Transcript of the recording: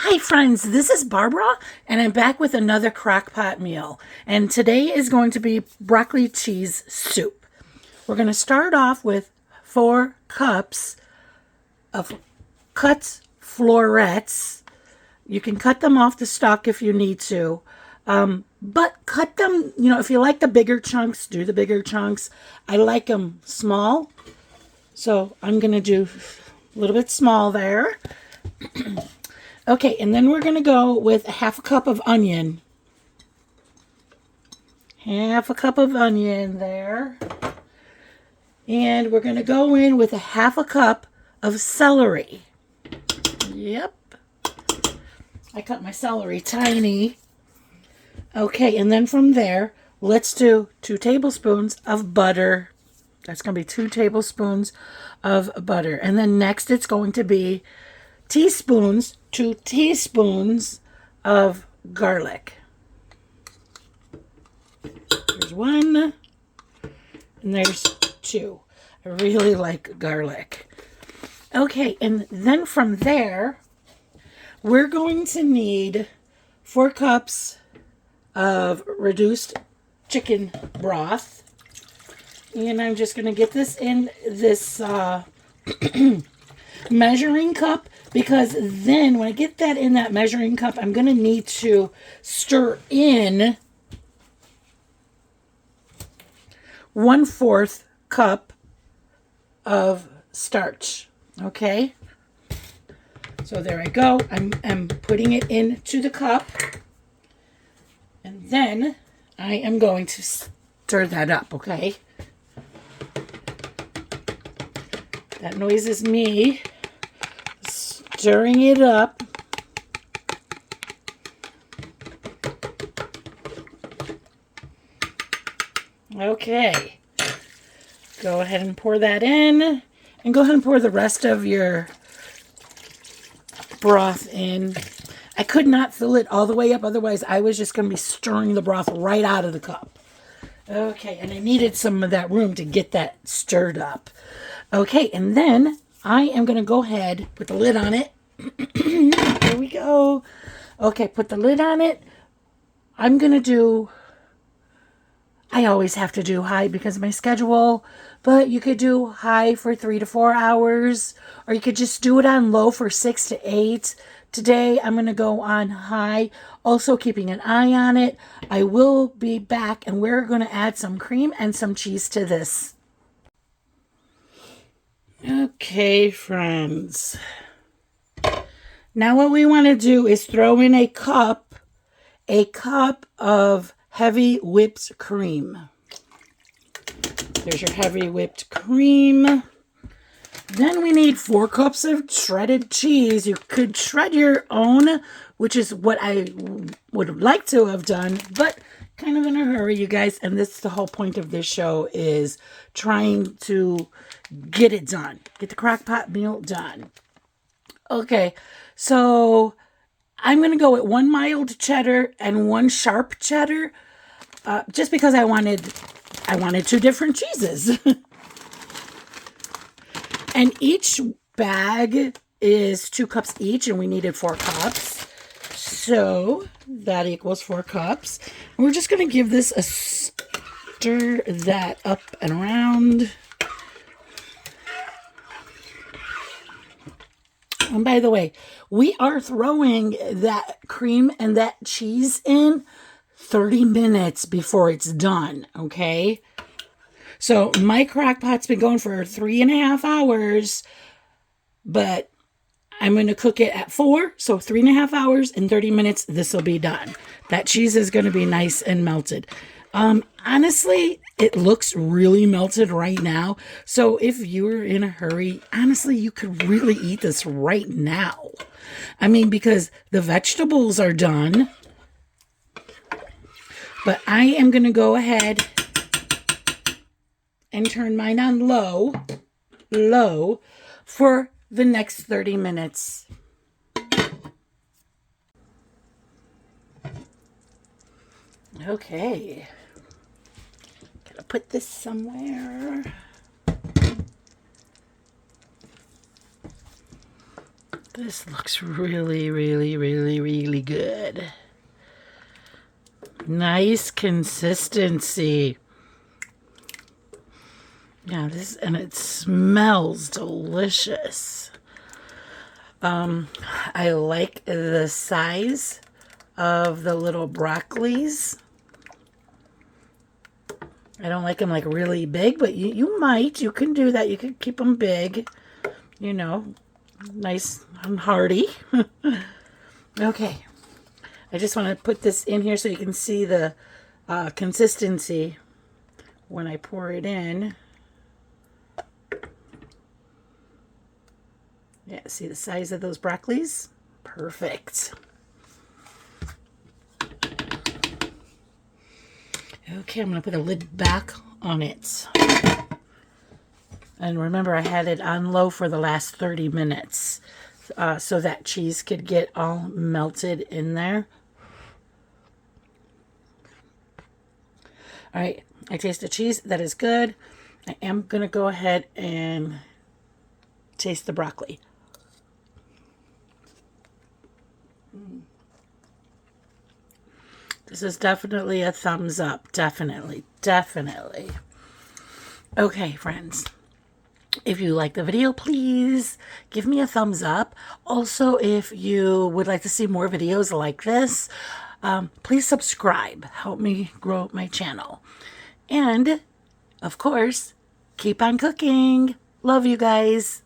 Hi friends, this is Barbara and I'm back with another crock-pot meal. And today is going to be broccoli cheese soup. We're going to start off with 4 cups of cut florets. You can cut them off the stalk if you need to. But cut them, if you like the bigger chunks, do the bigger chunks. I like them small. So I'm going to do a little bit small there. Okay, and then we're going to go with half a cup of onion. Half a cup of onion there. And we're going to go in with a half a cup of celery. Yep. I cut my celery tiny. Okay, and then from there, let's do 2 tablespoons of butter. That's going to be 2 tablespoons of butter. And then next it's going to be 2 teaspoons of garlic. There's 1, and there's 2. I really like garlic. Okay, and then from there, we're going to need 4 cups of reduced chicken broth. And I'm just going to get this in this measuring cup, because then when I get that in that measuring cup, I'm going to need to stir in 1/4 cup of starch. Okay, so there I go. I'm putting it into the cup, and then I am going to stir that up. Okay, that noise is me stirring it up. Okay, go ahead and pour that in, and go ahead and pour the rest of your broth in. I could not fill it all the way up, otherwise I was just going to be stirring the broth right out of the cup. Okay, and I needed some of that room to get that stirred up. Okay, and then I am going to go ahead, put the lid on it. There we go. Okay, put the lid on it. I'm going to do, I always have to do high because of my schedule, but you could do high for 3 to 4 hours, or you could just do it on low for 6 to 8. Today, I'm going to go on high, also keeping an eye on it. I will be back, and we're going to add some cream and some cheese to this. Okay, friends. Now what we want to do is throw in a cup of heavy whipped cream. There's your heavy whipped cream. Then we need 4 cups of shredded cheese. You could shred your own, which is what I would like to have done, but kind of in a hurry, you guys. And this is the whole point of this show, is trying to get it done. Get the crock-pot meal done. Okay, so I'm going to go with 1 mild cheddar and 1 sharp cheddar, just because I wanted 2 different cheeses. And each bag is 2 cups each, and we needed 4 cups. So that equals 4 cups. And we're just going to give this a stir that up and around. And by the way, we are throwing that cream and that cheese in 30 minutes before it's done, okay? So my crock pot's been going for 3.5 hours, but I'm going to cook it at 4, so 3.5 hours and 30 minutes, this will be done. That cheese is going to be nice and melted. Honestly, it looks really melted right now. So if you're in a hurry, honestly, you could really eat this right now. I mean, because the vegetables are done. But I am going to go ahead and turn mine on low for the next 30 minutes. Okay. Gotta put this somewhere. This looks really, really, really, really good. Nice consistency. Yeah, and it smells delicious. I like the size of the little broccolis. I don't like them like really big, but you can do that. You can keep them big, you know, nice and hearty. Okay. I just want to put this in here so you can see the consistency when I pour it in. Yeah, see the size of those broccolis? Perfect. Okay, I'm going to put a lid back on it. And remember, I had it on low for the last 30 minutes so that cheese could get all melted in there. All right, I taste the cheese. That is good. I am going to go ahead and taste the broccoli. This is definitely a thumbs up. Definitely, definitely. Okay, friends. If you like the video, please give me a thumbs up. Also, if you would like to see more videos like this, please subscribe. Help me grow my channel. And, of course, keep on cooking. Love you guys.